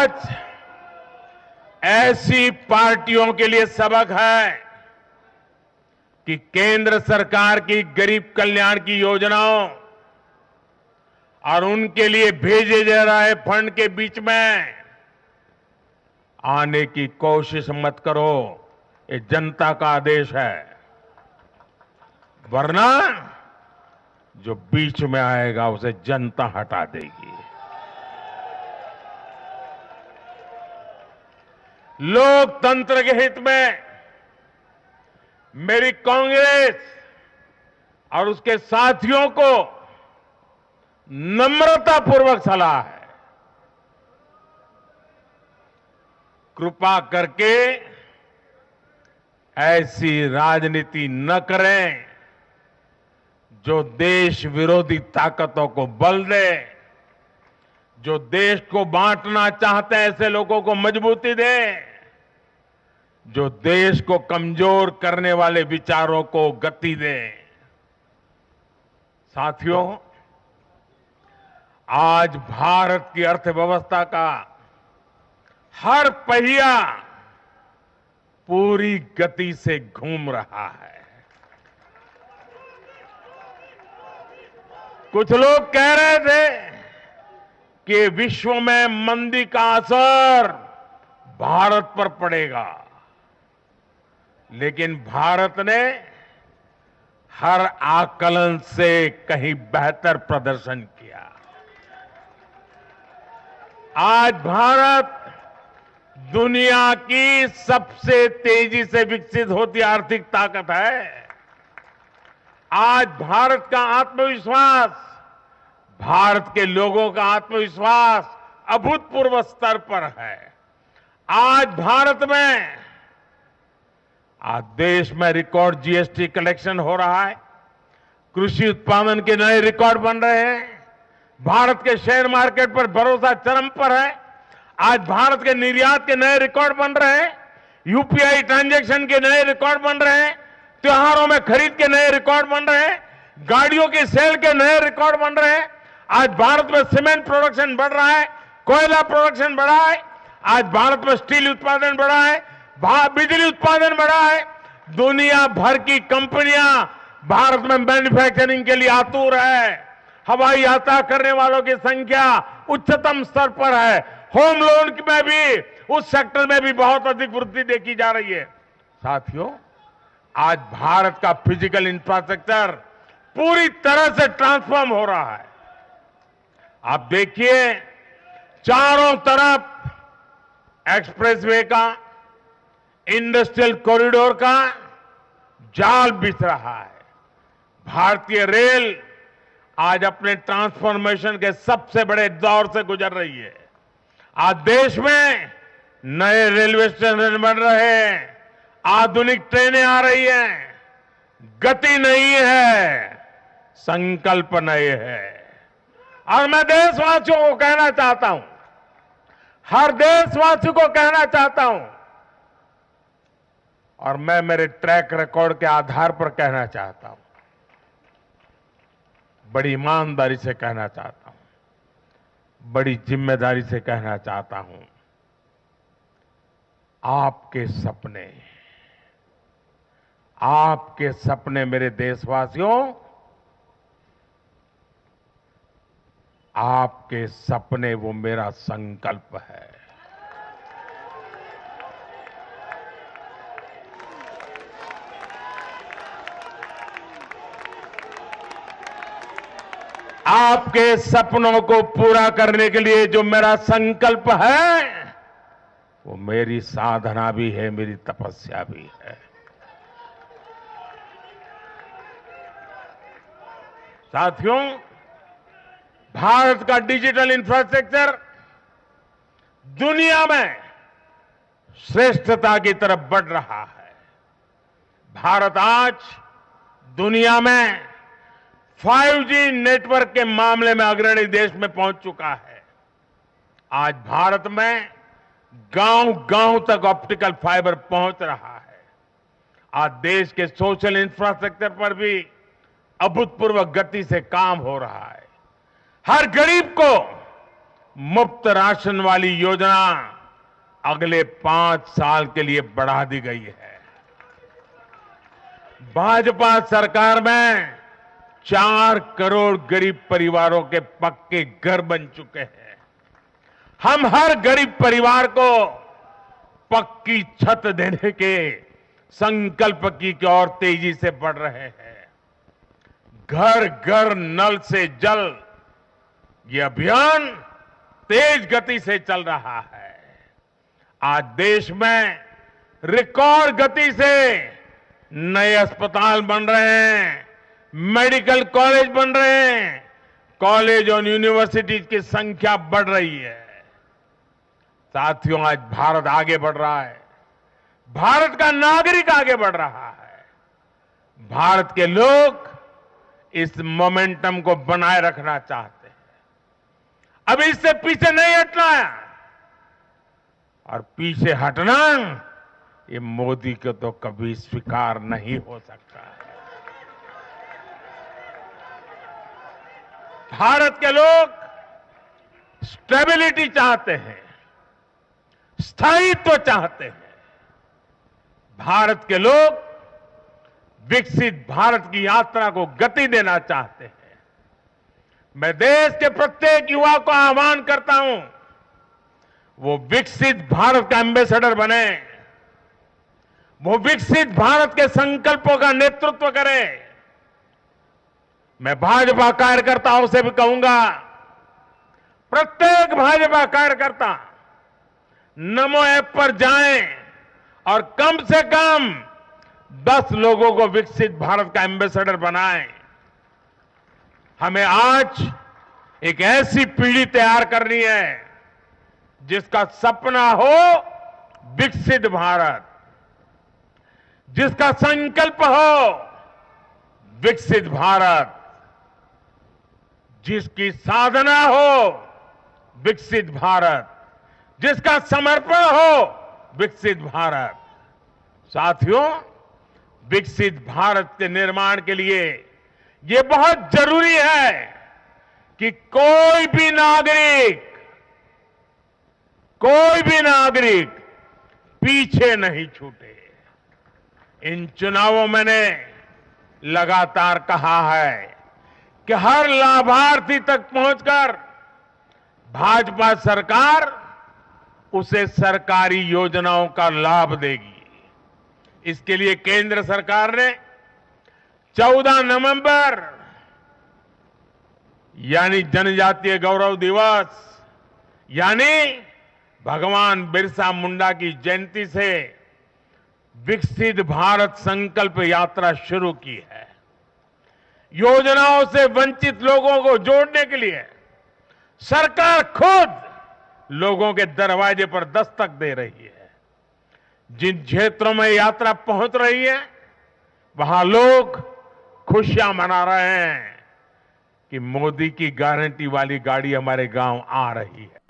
आज ऐसी पार्टियों के लिए सबक है कि केंद्र सरकार की गरीब कल्याण की योजनाओं और उनके लिए भेजे जा रहे फंड के बीच में आने की कोशिश मत करो। ये जनता का आदेश है, वरना जो बीच में आएगा उसे जनता हटा देगी। लोकतंत्र के हित में मेरी कांग्रेस और उसके साथियों को नम्रतापूर्वक सलाह है, कृपा करके ऐसी राजनीति न करें जो देश विरोधी ताकतों को बल दे, जो देश को बांटना चाहते हैं ऐसे लोगों को मजबूती दे, जो देश को कमजोर करने वाले विचारों को गति दे। साथियों, आज भारत की अर्थव्यवस्था का हर पहिया पूरी गति से घूम रहा है। कुछ लोग कह रहे थे कि विश्व में मंदी का असर भारत पर पड़ेगा, लेकिन भारत ने हर आकलन से कहीं बेहतर प्रदर्शन किया। आज भारत दुनिया की सबसे तेजी से विकसित होती आर्थिक ताकत है। आज भारत का आत्मविश्वास, भारत के लोगों का आत्मविश्वास अभूतपूर्व स्तर पर है। आज भारत में, आज देश में रिकॉर्ड जीएसटी कलेक्शन हो रहा है, कृषि उत्पादन के नए रिकॉर्ड बन रहे हैं, भारत के शेयर मार्केट पर भरोसा चरम पर है। आज भारत के निर्यात के नए रिकॉर्ड बन रहे हैं, यूपीआई ट्रांजैक्शन के नए रिकॉर्ड बन रहे हैं, त्योहारों में खरीद के नए रिकॉर्ड बन रहे हैं, गाड़ियों की सेल के नए रिकॉर्ड बन रहे हैं। आज भारत में सीमेंट प्रोडक्शन बढ़ रहा है, कोयला प्रोडक्शन बढ़ा है, आज भारत में स्टील उत्पादन बढ़ा है, बिजली उत्पादन बढ़ा है। दुनिया भर की कंपनियां भारत में मैन्युफैक्चरिंग के लिए आतुर है। हवाई यात्रा करने वालों की संख्या उच्चतम स्तर पर है। होम लोन में भी, उस सेक्टर में भी बहुत अधिक वृद्धि देखी जा रही है। साथियों, आज भारत का फिजिकल इंफ्रास्ट्रक्चर पूरी तरह से ट्रांसफॉर्म हो रहा है। आप देखिए, चारों तरफ एक्सप्रेसवे का, इंडस्ट्रियल कॉरिडोर का जाल बिछ रहा है। भारतीय रेल आज अपने ट्रांसफॉर्मेशन के सबसे बड़े दौर से गुजर रही है। आज देश में नए रेलवे स्टेशन बन रहे हैं, आधुनिक ट्रेनें आ रही हैं। गति नहीं है, संकल्प नए है। और मैं देशवासियों को कहना चाहता हूं, हर देशवासी को कहना चाहता हूं, और मैं मेरे ट्रैक रिकॉर्ड के आधार पर कहना चाहता हूं, बड़ी ईमानदारी से कहना चाहता हूं, बड़ी जिम्मेदारी से कहना चाहता हूं, आपके सपने मेरे देशवासियों, आपके सपने वो मेरा संकल्प है। आपके सपनों को पूरा करने के लिए जो मेरा संकल्प है, वो मेरी साधना भी है, मेरी तपस्या भी है। साथियों, भारत का डिजिटल इंफ्रास्ट्रक्चर दुनिया में श्रेष्ठता की तरफ बढ़ रहा है। भारत आज दुनिया में 5G नेटवर्क के मामले में अग्रणी देश में पहुंच चुका है। आज भारत में गांव-गांव तक ऑप्टिकल फाइबर पहुंच रहा है। आज देश के सोशल इंफ्रास्ट्रक्चर पर भी अभूतपूर्व गति से काम हो रहा है। हर गरीब को मुफ्त राशन वाली योजना अगले 5 साल के लिए बढ़ा दी गई है। भाजपा सरकार में 4 करोड़ गरीब परिवारों के पक्के घर बन चुके हैं। हम हर गरीब परिवार को पक्की छत देने के संकल्प की ओर तेजी से बढ़ रहे हैं। घर घर नल से जल, ये अभियान तेज गति से चल रहा है। आज देश में रिकॉर्ड गति से नए अस्पताल बन रहे हैं, मेडिकल कॉलेज बन रहे हैं, कॉलेज और यूनिवर्सिटीज की संख्या बढ़ रही है। साथियों, आज भारत आगे बढ़ रहा है, भारत का नागरिक आगे बढ़ रहा है। भारत के लोग इस मोमेंटम को बनाए रखना चाहते हैं। अब इससे पीछे नहीं हटना है, और पीछे हटना ये मोदी को तो कभी स्वीकार नहीं हो सकता है। भारत के लोग स्टेबिलिटी चाहते हैं, स्थायित्व चाहते हैं। भारत के लोग विकसित भारत की यात्रा को गति देना चाहते हैं। मैं देश के प्रत्येक युवा को आह्वान करता हूं, वो विकसित भारत का एम्बेसडर बने, वो विकसित भारत के संकल्पों का नेतृत्व करे। मैं भाजपा कार्यकर्ताओं से भी कहूंगा, प्रत्येक भाजपा कार्यकर्ता नमो ऐप पर जाएं और कम से कम 10 लोगों को विकसित भारत का एम्बेसडर बनाएं। हमें आज एक ऐसी पीढ़ी तैयार करनी है जिसका सपना हो विकसित भारत, जिसका संकल्प हो विकसित भारत, जिसकी साधना हो विकसित भारत, जिसका समर्पण हो विकसित भारत। साथियों, विकसित भारत के निर्माण के लिए यह बहुत जरूरी है कि कोई भी नागरिक पीछे नहीं छूटे। इन चुनावों में मैंने लगातार कहा है कि हर लाभार्थी तक पहुंचकर भाजपा सरकार उसे सरकारी योजनाओं का लाभ देगी। इसके लिए केंद्र सरकार ने 14 नवंबर यानी जनजातीय गौरव दिवस, यानी भगवान बिरसा मुंडा की जयंती से विकसित भारत संकल्प यात्रा शुरू की है। योजनाओं से वंचित लोगों को जोड़ने के लिए सरकार खुद लोगों के दरवाजे पर दस्तक दे रही है। जिन क्षेत्रों में यात्रा पहुंच रही है, वहां लोग खुशियां मना रहे हैं कि मोदी की गारंटी वाली गाड़ी हमारे गांव आ रही है।